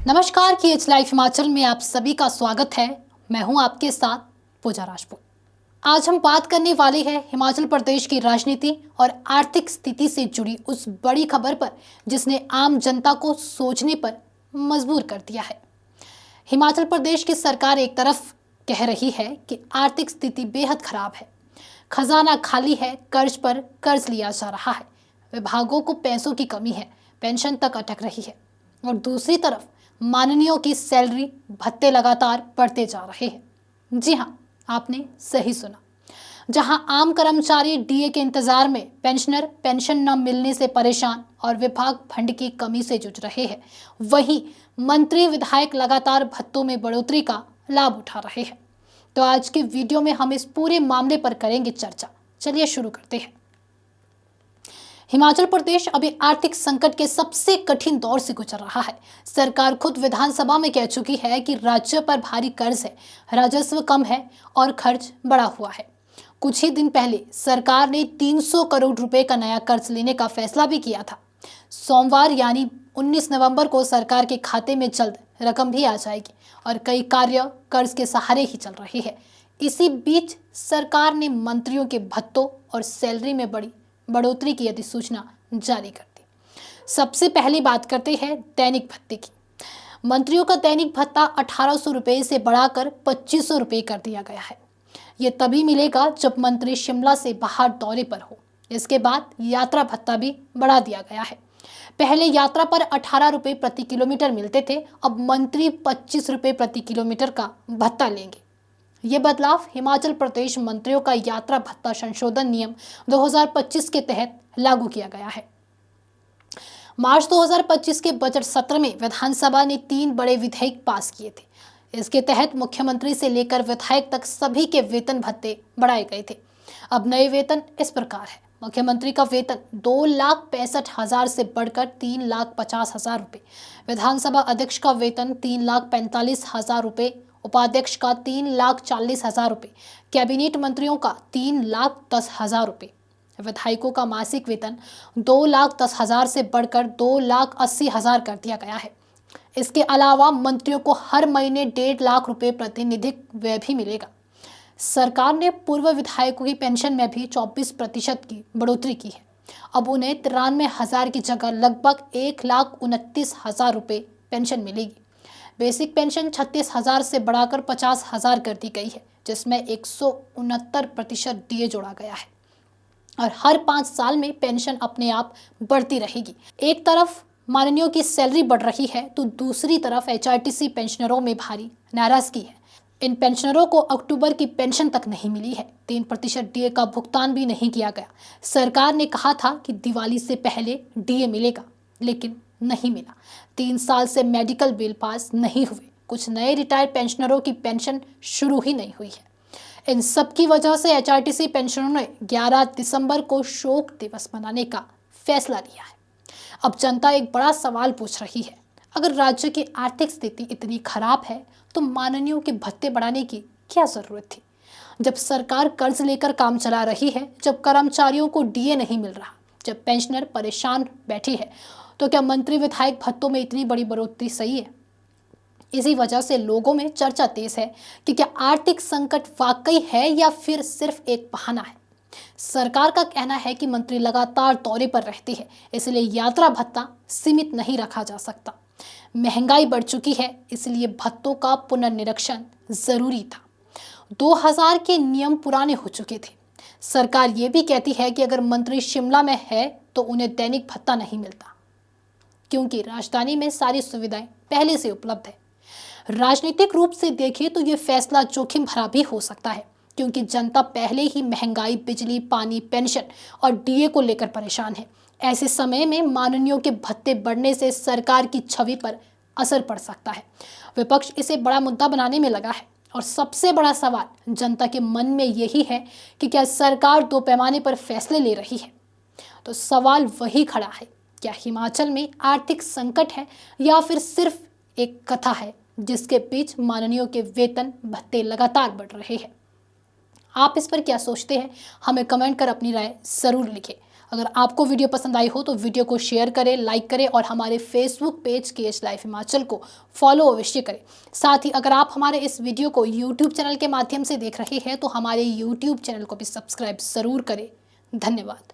नमस्कार, KH life Himachal में आप सभी का स्वागत है। मैं हूं आपके साथ पूजा राजपूत। आज हम बात करने वाले हैं हिमाचल प्रदेश की राजनीति और आर्थिक स्थिति से जुड़ी उस बड़ी खबर पर जिसने आम जनता को सोचने पर मजबूर कर दिया है। हिमाचल प्रदेश की सरकार एक तरफ कह रही है कि आर्थिक स्थिति बेहद खराब है, खजाना खाली है, कर्ज पर कर्ज लिया जा रहा है, विभागों को पैसों की कमी है, पेंशन तक अटक रही है। और दूसरी तरफ माननीयों की सैलरी भत्ते लगातार बढ़ते जा रहे हैं। जी हाँ, आपने सही सुना। जहां आम कर्मचारी डीए के इंतजार में, पेंशनर पेंशन न मिलने से परेशान और विभाग फंड की कमी से जूझ रहे हैं, वहीं मंत्री विधायक लगातार भत्तों में बढ़ोतरी का लाभ उठा रहे हैं। तो आज के वीडियो में हम इस पूरे मामले पर करेंगे चर्चा। चलिए शुरू करते हैं। हिमाचल प्रदेश अभी आर्थिक संकट के सबसे कठिन दौर से गुजर रहा है। सरकार खुद विधानसभा में कह चुकी है कि राज्य पर भारी कर्ज है, राजस्व कम है और खर्च बढ़ा हुआ है। कुछ ही दिन पहले सरकार ने 300 करोड़ रुपए का नया कर्ज लेने का फैसला भी किया था। सोमवार यानी 19 नवंबर को सरकार के खाते में जल्द रकम भी आ जाएगी और कई कार्य कर्ज के सहारे ही चल रहे हैं। इसी बीच सरकार ने मंत्रियों के भत्तों और सैलरी में बड़ी बढ़ोतरी की अधिसूचना जारी कर दी। सबसे पहली बात करते हैं दैनिक भत्ते की। मंत्रियों का दैनिक भत्ता 1800 रुपये से बढ़ाकर 2500 रुपये कर दिया गया है। ये तभी मिलेगा जब मंत्री शिमला से बाहर दौरे पर हो। इसके बाद यात्रा भत्ता भी बढ़ा दिया गया है। पहले यात्रा पर 18 रुपये प्रति किलोमीटर मिलते थे, अब मंत्री 25 रुपये प्रति किलोमीटर का भत्ता लेंगे। ये बदलाव हिमाचल प्रदेश मंत्रियों का यात्रा भत्ता संशोधन नियम 2025 के तहत लागू किया गया है। मार्च 2025 के बजट सत्र में विधानसभा ने 3 बड़े विधेयक पास किए थे। इसके तहत मुख्यमंत्री से लेकर विधायक तक सभी के वेतन भत्ते बढ़ाए गए थे। अब नए वेतन इस प्रकार है। मुख्यमंत्री का वेतन 2,65,000 से बढ़कर 3,50,000 रुपये, विधानसभा अध्यक्ष का वेतन 3,45,000 रुपये, उपाध्यक्ष का 3,40,000 रुपये, कैबिनेट मंत्रियों का 3,10,000 रुपये, विधायकों का मासिक वेतन 2,10,000 से बढ़कर 2,80,000 कर दिया गया है। इसके अलावा मंत्रियों को हर महीने 1.5 लाख रुपए प्रतिनिधिक व्यय भी मिलेगा। सरकार ने पूर्व विधायकों की पेंशन में भी 24% की बढ़ोतरी की है। अब उन्हें 93,000 की जगह लगभग 1,29,000 रुपये पेंशन मिलेगी। बेसिक पेंशन 36,000 से बढ़ाकर 50,000 कर दी गई है, जिसमें 169% डीए जोड़ा गया है और हर 5 साल में पेंशन अपने आप बढ़ती रहेगी। एक तरफ माननीयों की सैलरी बढ़ रही है तो दूसरी तरफ एचआरटीसी पेंशनरों में भारी नाराजगी है। इन पेंशनरों को अक्टूबर की पेंशन तक नहीं मिली है। 3% डीए का भुगतान भी नहीं किया गया। सरकार ने कहा था कि दिवाली से पहले डीए मिलेगा, लेकिन नहीं मिला। 3 साल से मेडिकल बिल पास नहीं हुए। कुछ नए रिटायर्ड पेंशनरों की पेंशन शुरू ही नहीं हुई है। इन सब की वजह से एचआरटीसी पेंशनरों ने 11 दिसंबर को शोक दिवस मनाने का फैसला लिया है। अब जनता एक बड़ा सवाल पूछ रही है, अगर राज्य की आर्थिक स्थिति इतनी खराब है तो माननीयों के भत्ते बढ़ाने की क्या जरूरत थी? जब सरकार कर्ज लेकर काम चला रही है, जब कर्मचारियों को डीए नहीं मिल रहा, जब पेंशनर परेशान बैठे हैं, तो क्या मंत्री विधायक भत्तों में इतनी बड़ी बढ़ोतरी सही है? इसी वजह से लोगों में चर्चा तेज है कि क्या आर्थिक संकट वाकई है या फिर सिर्फ एक बहाना है। सरकार का कहना है कि मंत्री लगातार दौरे पर रहते हैं, इसलिए यात्रा भत्ता सीमित नहीं रखा जा सकता। महंगाई बढ़ चुकी है, इसलिए भत्तों का पुनर्निरीक्षण जरूरी था। 2000 के नियम पुराने हो चुके थे। सरकार ये भी कहती है कि अगर मंत्री शिमला में है तो उन्हें दैनिक भत्ता नहीं मिलता, क्योंकि राजधानी में सारी सुविधाएं पहले से उपलब्ध है। राजनीतिक रूप से देखें तो ये फैसला जोखिम भरा भी हो सकता है, क्योंकि जनता पहले ही महंगाई, बिजली, पानी, पेंशन और डीए को लेकर परेशान है। ऐसे समय में माननीयों के भत्ते बढ़ने से सरकार की छवि पर असर पड़ सकता है। विपक्ष इसे बड़ा मुद्दा बनाने में लगा है और सबसे बड़ा सवाल जनता के मन में यही है कि क्या सरकार दो पैमाने पर फैसले ले रही है? तो सवाल वही खड़ा है, क्या हिमाचल में आर्थिक संकट है या फिर सिर्फ एक कथा है जिसके बीच माननीयों के वेतन भत्ते लगातार बढ़ रहे हैं? आप इस पर क्या सोचते हैं? हमें कमेंट कर अपनी राय जरूर लिखें। अगर आपको वीडियो पसंद आई हो तो वीडियो को शेयर करें, लाइक करें और हमारे Facebook page KH life Himachal को फॉलो अवश्य करें। साथ ही अगर आप हमारे इस वीडियो को यूट्यूब चैनल के माध्यम से देख रहे हैं तो हमारे यूट्यूब चैनल को भी सब्सक्राइब ज़रूर करें। धन्यवाद।